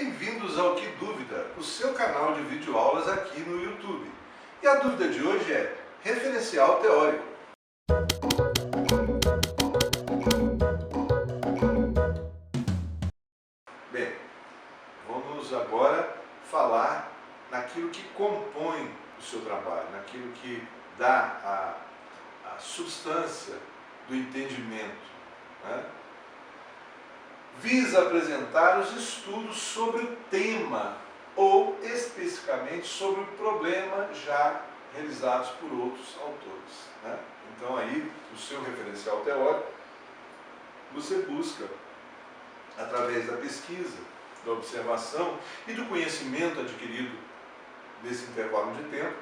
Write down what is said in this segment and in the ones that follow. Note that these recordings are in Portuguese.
Bem-vindos ao Que Dúvida, o seu canal de videoaulas aqui no YouTube. E a dúvida de hoje é referencial teórico. Bem, vamos agora falar naquilo que compõe o seu trabalho, naquilo que dá a substância do entendimento, né? Visa apresentar os estudos sobre o tema ou especificamente sobre o problema já realizados por outros autores, né? Então aí, o seu referencial teórico, você busca, através da pesquisa, da observação e do conhecimento adquirido nesse intervalo de tempo,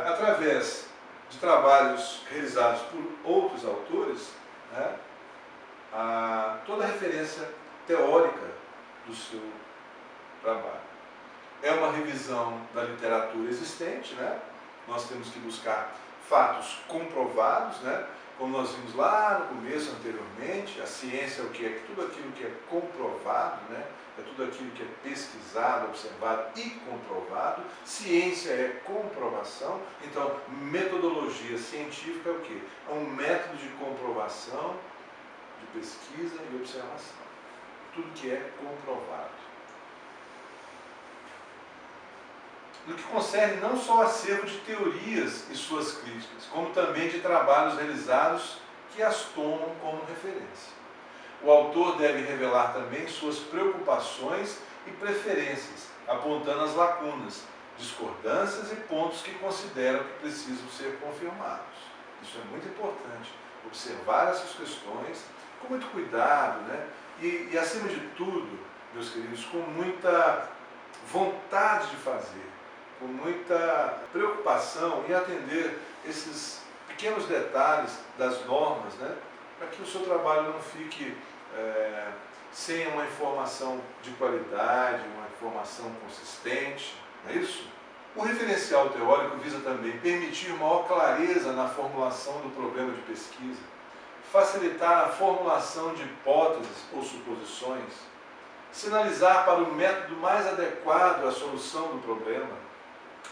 através de trabalhos realizados por outros autores, né, toda a referência teórica do seu trabalho. É uma revisão da literatura existente, né? Nós temos que buscar fatos comprovados, né? Como nós vimos lá no começo, anteriormente, a ciência é o que é? Tudo aquilo que é comprovado, né? É tudo aquilo que é pesquisado, observado e comprovado. Ciência é comprovação. Então, metodologia científica é o quê? É um método de comprovação, de pesquisa e observação. Tudo que é comprovado. No que concerne não só o acervo de teorias e suas críticas, como também de trabalhos realizados que as tomam como referência. O autor deve revelar também suas preocupações e preferências, apontando as lacunas, discordâncias e pontos que consideram que precisam ser confirmados. Isso é muito importante, observar essas questões com muito cuidado, né? E acima de tudo, meus queridos, com muita vontade de fazer, com muita preocupação em atender esses pequenos detalhes das normas, né, para que o seu trabalho não fique sem uma informação de qualidade, uma informação consistente, não é isso? O referencial teórico visa também permitir maior clareza na formulação do problema de pesquisa, facilitar a formulação de hipóteses ou suposições, sinalizar para o método mais adequado à solução do problema,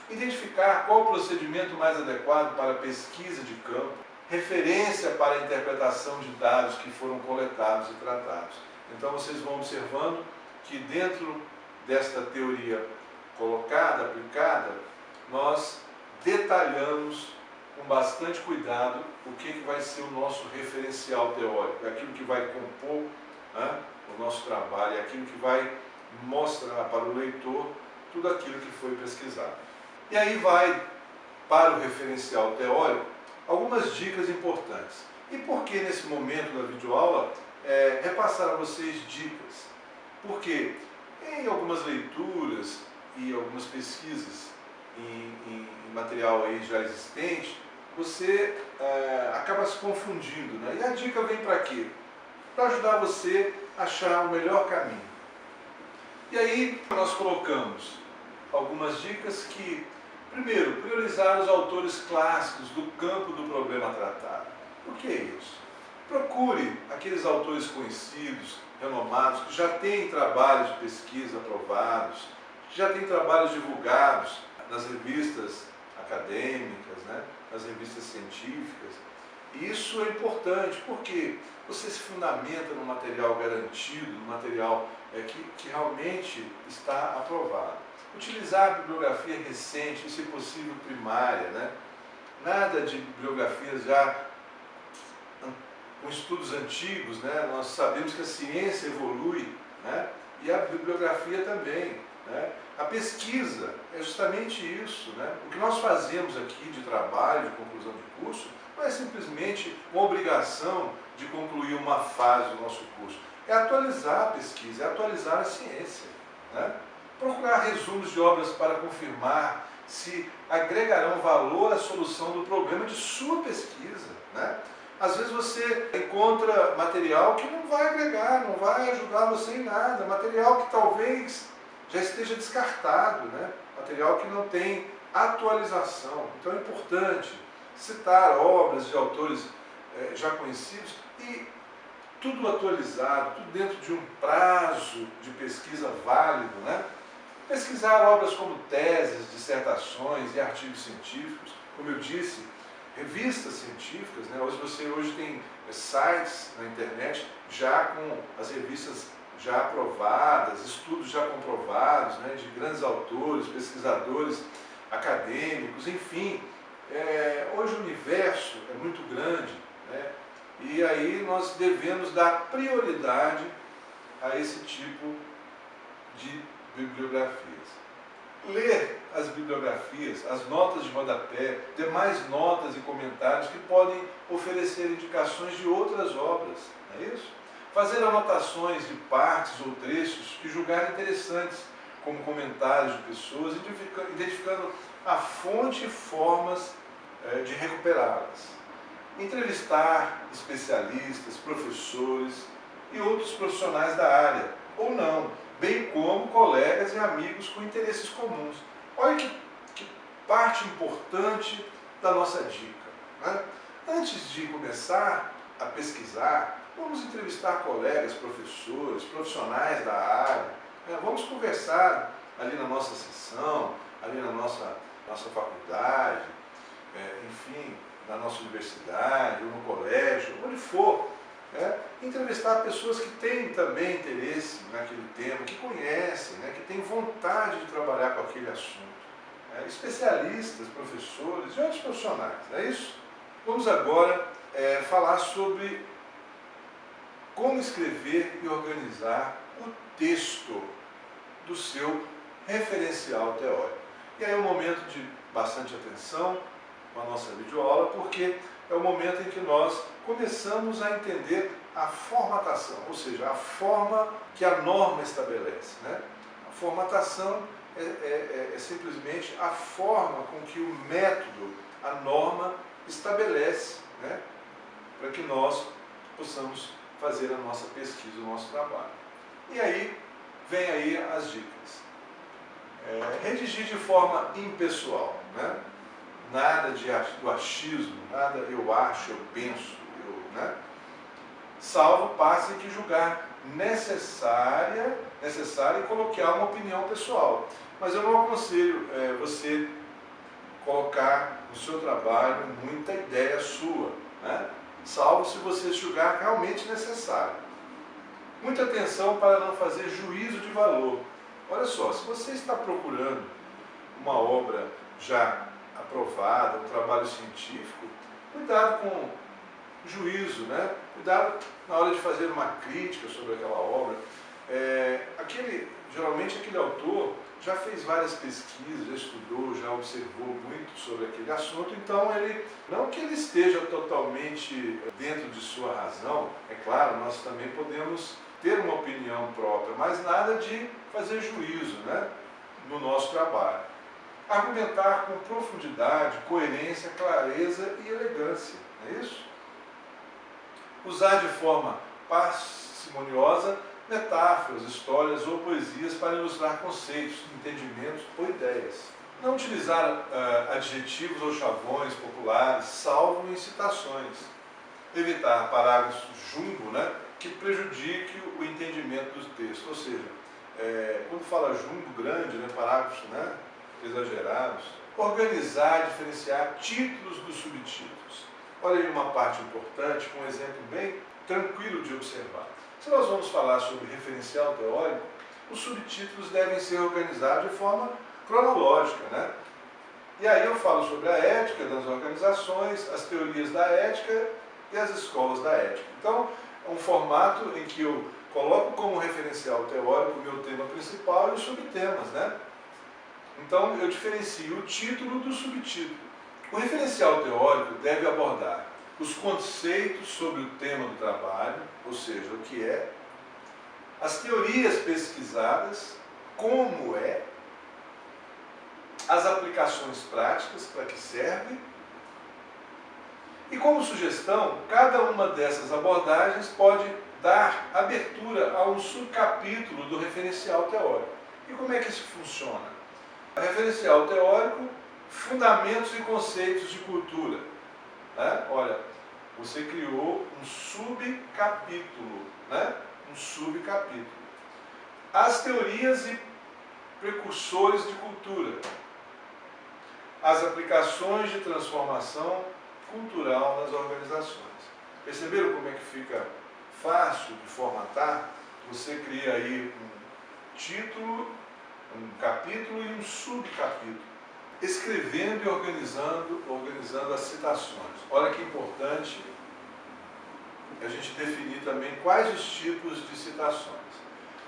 identificar qual o procedimento mais adequado para a pesquisa de campo, referência para a interpretação de dados que foram coletados e tratados. Então vocês vão observando que dentro desta teoria colocada, aplicada, nós detalhamos com bastante cuidado o que vai ser o nosso referencial teórico, aquilo que vai compor, né, o nosso trabalho, aquilo que vai mostrar para o leitor tudo aquilo que foi pesquisado. E aí vai para o referencial teórico algumas dicas importantes. E por que nesse momento da videoaula repassar a vocês dicas? Porque em algumas leituras e algumas pesquisas em material aí já existente, você acaba se confundindo, né? E a dica vem para quê? Para ajudar você a achar o melhor caminho. E aí nós colocamos algumas dicas que, primeiro, priorizar os autores clássicos do campo do problema tratado. Por que isso? Procure aqueles autores conhecidos, renomados, que já têm trabalhos de pesquisa aprovados, que já têm trabalhos divulgados nas revistas acadêmicas, né, nas revistas científicas. E isso é importante, porque você se fundamenta no material garantido, no material que realmente está aprovado. Utilizar a bibliografia recente, se possível primária, né? Nada de bibliografias já com estudos antigos, né? Nós sabemos que a ciência evolui, né? E a bibliografia também, né? A pesquisa é justamente isso, né? O que nós fazemos aqui de trabalho, de conclusão de curso, não é simplesmente uma obrigação de concluir uma fase do nosso curso. É atualizar a pesquisa, é atualizar a ciência, né? Procurar resumos de obras para confirmar se agregarão valor à solução do problema de sua pesquisa, né? Às vezes você encontra material que não vai agregar, não vai ajudar você em nada, material que talvez já esteja descartado, né? Material que não tem atualização. Então é importante citar obras de autores já conhecidos e tudo atualizado, tudo dentro de um prazo de pesquisa válido, né? Pesquisar obras como teses, dissertações e artigos científicos, como eu disse, revistas científicas, né? Hoje tem sites na internet já com as revistas já aprovadas, estudos já comprovados, né? De grandes autores, pesquisadores acadêmicos, enfim. Hoje o universo é muito grande, né? E aí nós devemos dar prioridade a esse tipo de bibliografias. Ler as bibliografias, as notas de rodapé, demais notas e comentários que podem oferecer indicações de outras obras, não é isso? Fazer anotações de partes ou trechos que julgar interessantes, como comentários de pessoas, identificando a fonte e formas de recuperá-las. Entrevistar especialistas, professores e outros profissionais da área, ou não, bem como colegas e amigos com interesses comuns. Olha que parte importante da nossa dica, né? Antes de começar a pesquisar, vamos entrevistar colegas, professores, profissionais da área, né? Vamos conversar ali na nossa sessão, ali na nossa faculdade, enfim, na nossa universidade, ou no colégio, onde for. Entrevistar pessoas que têm também interesse naquele tema, que conhecem, né, que têm vontade de trabalhar com aquele assunto. Especialistas, professores e outros profissionais, não é isso? Vamos agora falar sobre como escrever e organizar o texto do seu referencial teórico. E aí é um momento de bastante atenção com a nossa videoaula, porque é o momento em que nós começamos a entender a formatação, ou seja, a forma que a norma estabelece, né? A formatação é simplesmente a forma com que o método, a norma, estabelece, né? Para que nós possamos fazer a nossa pesquisa, o nosso trabalho. E aí, vem aí as dicas. Redigir de forma impessoal, né? Nada do achismo, nada eu acho, eu penso, né? Salvo passe que julgar necessária e colocar uma opinião pessoal. Mas eu não aconselho você colocar no seu trabalho muita ideia sua, né? Salvo se você julgar realmente necessário. Muita atenção para não fazer juízo de valor. Olha só, se você está procurando uma obra já aprovada, um trabalho científico, cuidado com o juízo, né? Cuidado na hora de fazer uma crítica sobre aquela obra. Geralmente aquele autor já fez várias pesquisas, já estudou, já observou muito sobre aquele assunto, então não que ele esteja totalmente dentro de sua razão, é claro, nós também podemos ter uma opinião própria, mas nada de fazer juízo, né, no nosso trabalho. Argumentar com profundidade, coerência, clareza e elegância, não é isso? Usar de forma parcimoniosa metáforas, histórias ou poesias para ilustrar conceitos, entendimentos ou ideias. Não utilizar adjetivos ou chavões populares, salvo em citações. Evitar parágrafos jumbo, né, que prejudique o entendimento do texto. Ou seja, quando fala jumbo, grande, né, parágrafos, né, exagerados. Organizar, diferenciar títulos dos subtítulos. Olha aí uma parte importante, com um exemplo bem tranquilo de observar. Se nós vamos falar sobre referencial teórico, os subtítulos devem ser organizados de forma cronológica, né? E aí eu falo sobre a ética das organizações, as teorias da ética e as escolas da ética. Então, é um formato em que eu coloco como referencial teórico o meu tema principal e os subtemas, né? Então, eu diferencio o título do subtítulo. O referencial teórico deve abordar os conceitos sobre o tema do trabalho, ou seja, o que é, as teorias pesquisadas, como é, as aplicações práticas para que serve, e como sugestão, cada uma dessas abordagens pode dar abertura a um subcapítulo do referencial teórico. E como é que isso funciona? Referencial teórico, fundamentos e conceitos de cultura. Olha, Você criou um subcapítulo, né? Um subcapítulo. As teorias e precursores de cultura. As aplicações de transformação cultural nas organizações. Perceberam como é que fica fácil de formatar? Você cria aí um título, um capítulo e um subcapítulo, escrevendo e organizando as citações. Olha que importante a gente definir também quais os tipos de citações.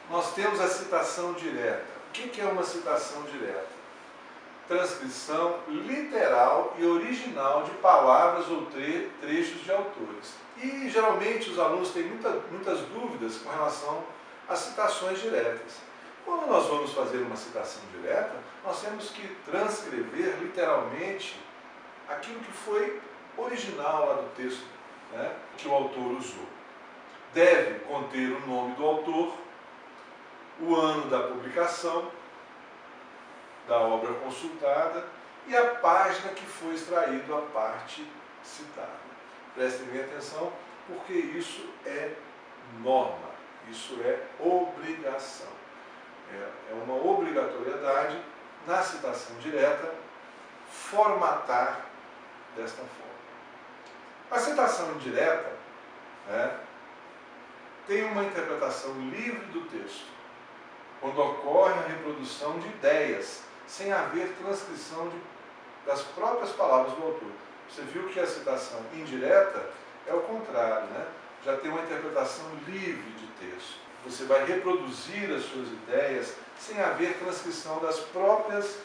Nós temos a citação direta. O que é uma citação direta? Transcrição literal e original de palavras ou trechos de autores. E geralmente os alunos têm muitas dúvidas com relação às citações diretas. Quando nós vamos fazer uma citação direta, nós temos que transcrever literalmente aquilo que foi original lá do texto, né, que o autor usou. Deve conter o nome do autor, o ano da publicação da obra consultada e a página que foi extraído a parte citada. Prestem bem atenção, porque isso é norma, isso é obrigação. É uma obrigatoriedade na citação direta formatar desta forma. A citação indireta, né, tem uma interpretação livre do texto, quando ocorre a reprodução de ideias, sem haver transcrição das próprias palavras do autor. Você viu que a citação indireta é o contrário, né? Já tem uma interpretação livre de texto. Você vai reproduzir as suas ideias sem haver transcrição das próprias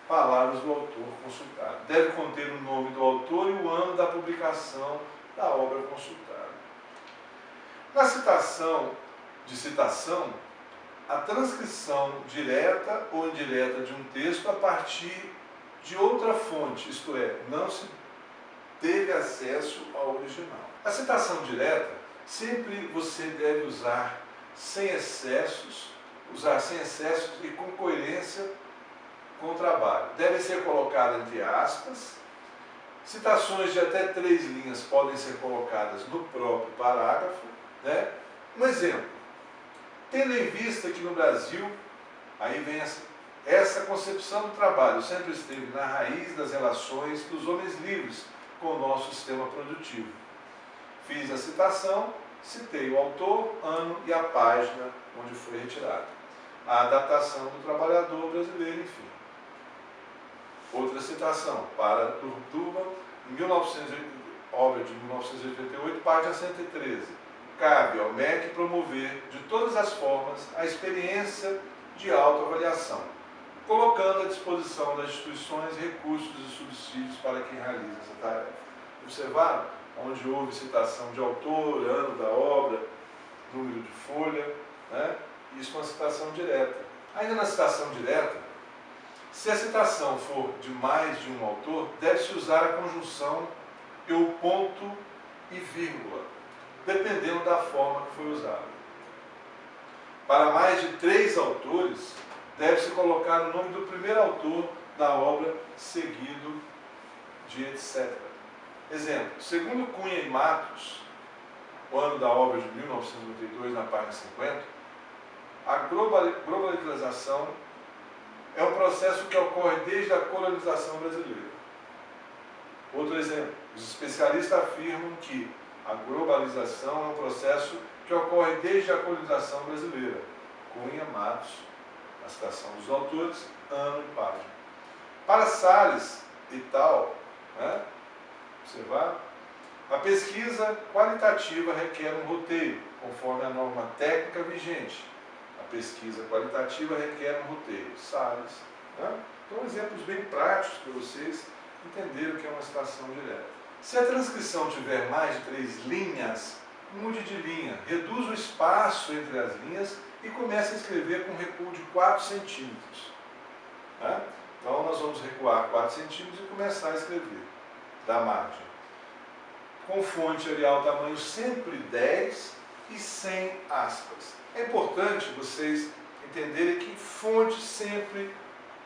palavras do autor consultado. Deve conter o nome do autor e o ano da publicação da obra consultada. Na citação, a transcrição direta ou indireta de um texto a partir de outra fonte, isto é, não se teve acesso ao original. A citação direta, sempre você deve usar sem excessos e com coerência com o trabalho. Deve ser colocada entre aspas. Citações de até 3 linhas podem ser colocadas no próprio parágrafo, né? Um exemplo. Tendo em vista que no Brasil, aí vem essa concepção do trabalho, sempre esteve na raiz das relações dos homens livres com o nosso sistema produtivo. Fiz a citação, citei o autor, ano e a página onde foi retirado. A adaptação do trabalhador brasileiro, enfim. Outra citação, para Turban, obra de 1988, página 113. Cabe ao MEC promover, de todas as formas, a experiência de autoavaliação, colocando à disposição das instituições recursos e subsídios para quem realiza essa tarefa. Observaram? Onde houve citação de autor, ano da obra, número de folha, né? Isso é uma citação direta. Ainda na citação direta, se a citação for de mais de um autor, deve-se usar a conjunção e o ponto e vírgula, dependendo da forma que foi usada. Para mais de 3 autores, deve-se colocar o nome do primeiro autor da obra, seguido de etc. Exemplo, segundo Cunha e Matos, o ano da obra de 1992, na página 50, a globalização é um processo que ocorre desde a colonização brasileira. Outro exemplo, os especialistas afirmam que a globalização é um processo que ocorre desde a colonização brasileira. Cunha, Matos, a citação dos autores, ano e página. Para Salles e tal, né, observar, a pesquisa qualitativa requer um roteiro, conforme a norma técnica vigente. A pesquisa qualitativa requer um roteiro. Salles. Né? Então, exemplos bem práticos para vocês entenderem o que é uma citação direta. Se a transcrição tiver mais de 3 linhas, mude de linha, reduz o espaço entre as linhas e comece a escrever com um recuo de 4 centímetros. Né? Então, nós vamos recuar 4 centímetros e começar a escrever da margem. Com fonte Arial tamanho sempre 10 e sem aspas. É importante vocês entenderem que fonte sempre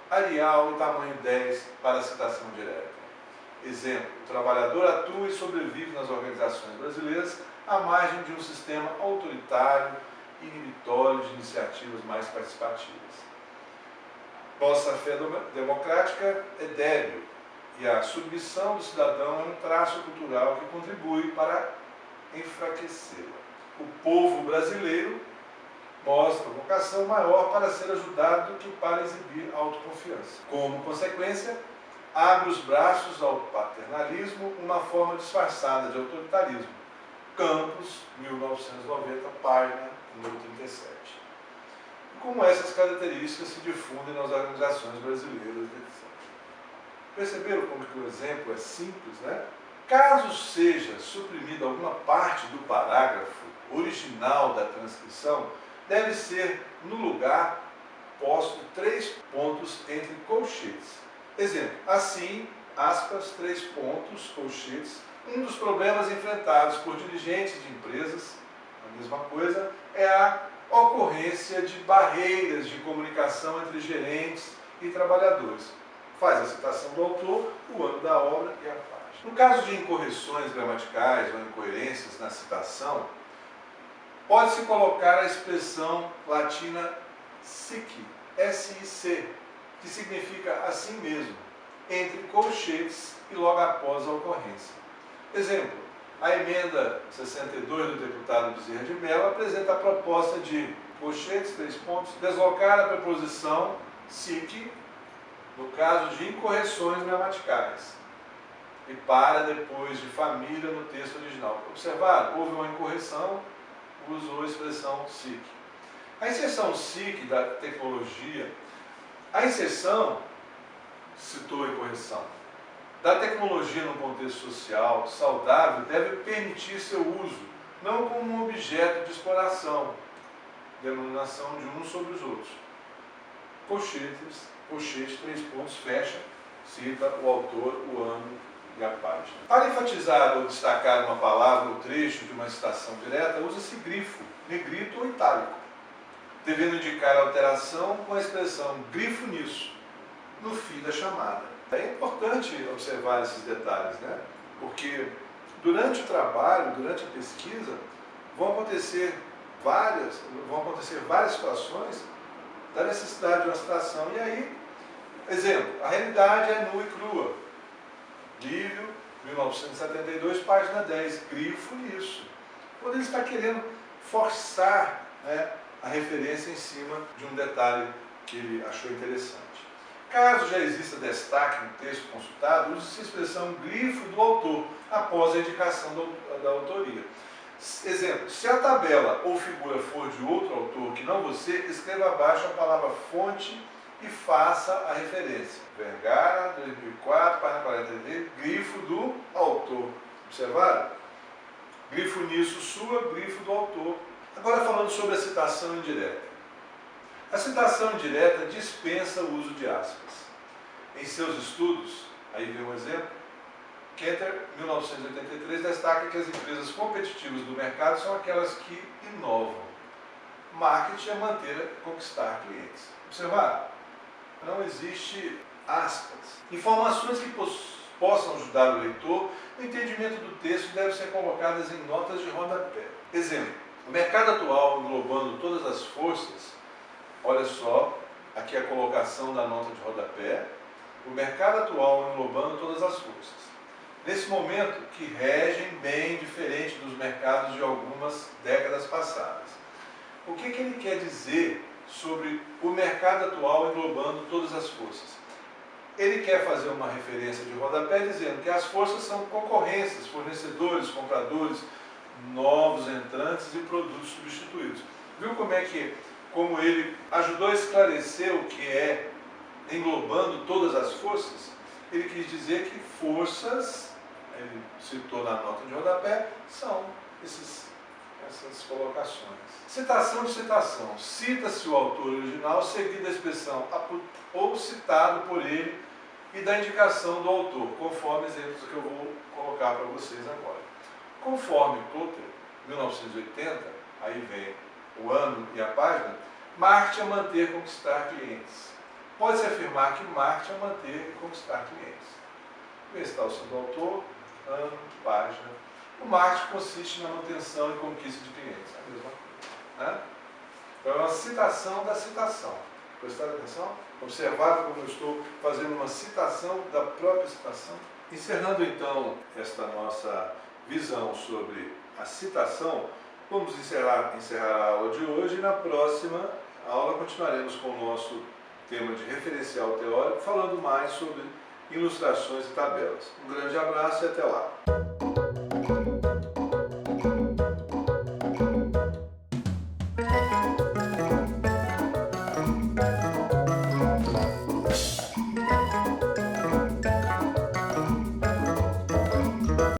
Arial e tamanho 10 para a citação direta. Exemplo, trabalhador atua e sobrevive nas organizações brasileiras à margem de um sistema autoritário e inibitório de iniciativas mais participativas. Nossa fé democrática é débil e a submissão do cidadão é um traço cultural que contribui para enfraquecê-la. O povo brasileiro mostra vocação maior para ser ajudado do que para exibir autoconfiança. Como consequência, abre os braços ao paternalismo, uma forma disfarçada de autoritarismo. Campos, 1990, página número 37. E como essas características se difundem nas organizações brasileiras de edição. Perceberam como que o exemplo é simples, né? Caso seja suprimida alguma parte do parágrafo original da transcrição, deve ser, no lugar, posto 3 pontos entre colchetes. Exemplo, assim, aspas, 3 pontos, colchetes. Um dos problemas enfrentados por dirigentes de empresas, a mesma coisa, é a ocorrência de barreiras de comunicação entre gerentes e trabalhadores. Faz a citação do autor, o ano da obra e a página. No caso de incorreções gramaticais ou incoerências na citação, pode-se colocar a expressão latina sic, S-I-C, que significa assim mesmo, entre colchetes e logo após a ocorrência. Exemplo, a emenda 62 do deputado Bezerra de Mello apresenta a proposta de, colchetes, 3 pontos, deslocar a preposição sic, no caso de incorreções gramaticais, e para depois de família no texto original. Observaram? Houve uma incorreção, usou a expressão sic. A inserção sic da tecnologia, a inserção, citou a incorreção, da tecnologia no contexto social saudável deve permitir seu uso, não como um objeto de exploração, denominação de uns sobre os outros. Colchetes, 3 pontos, fecha, cita o autor, o ano e a página. Para enfatizar ou destacar uma palavra ou trecho de uma citação direta, usa-se grifo, negrito ou itálico, devendo indicar a alteração com a expressão grifo nisso, no fim da chamada. É importante observar esses detalhes, né? Porque durante o trabalho, durante a pesquisa, vão acontecer várias situações da necessidade de uma citação. E aí, exemplo, a realidade é nua e crua. Livro, 1972, página 10, grifo nisso. Quando ele está querendo forçar, né, a referência em cima de um detalhe que ele achou interessante. Caso já exista destaque no texto consultado, use-se a expressão grifo do autor, após a indicação da autoria. Exemplo, se a tabela ou figura for de outro autor que não você, escreva abaixo a palavra fonte e faça a referência. Vergara, 2004, página 43, grifo do autor. Observaram? Grifo nisso sua, grifo do autor. Agora falando sobre a citação indireta. A citação indireta dispensa o uso de aspas. Em seus estudos, aí vem um exemplo, Kenter, 1983, destaca que as empresas competitivas do mercado são aquelas que inovam. Marketing é manter, conquistar clientes. Observaram? Não existe aspas. Informações que possam ajudar o leitor no entendimento do texto devem ser colocadas em notas de rodapé. Exemplo, o mercado atual, englobando todas as forças, olha só, aqui a colocação da nota de rodapé, o mercado atual englobando todas as forças. Nesse momento, que regem bem diferente dos mercados de algumas décadas passadas. O que ele quer dizer sobre o mercado atual englobando todas as forças? Ele quer fazer uma referência de rodapé dizendo que as forças são concorrências, fornecedores, compradores, novos entrantes e produtos substituídos. Viu como ele ajudou a esclarecer o que é englobando todas as forças? Ele quis dizer que forças, ele citou na nota de rodapé, são essas colocações. Citação de citação. Cita-se o autor original, seguido da expressão ou citado por ele e da indicação do autor, conforme exemplos que eu vou colocar para vocês agora. Conforme Clotter, 1980, aí vem o ano e a página, marketing é manter e conquistar clientes. Pode-se afirmar que marketing é manter e conquistar clientes. Vê se está o seu autor, ano, página. O marketing consiste na manutenção e conquista de clientes. É a mesma coisa. Né? Então é uma citação da citação. Prestaram atenção? Observaram como eu estou fazendo uma citação da própria citação? Encerrando então esta nossa visão sobre a citação, vamos encerrar a aula de hoje e na próxima aula continuaremos com o nosso tema de referencial teórico, falando mais sobre ilustrações e tabelas. Um grande abraço e até lá!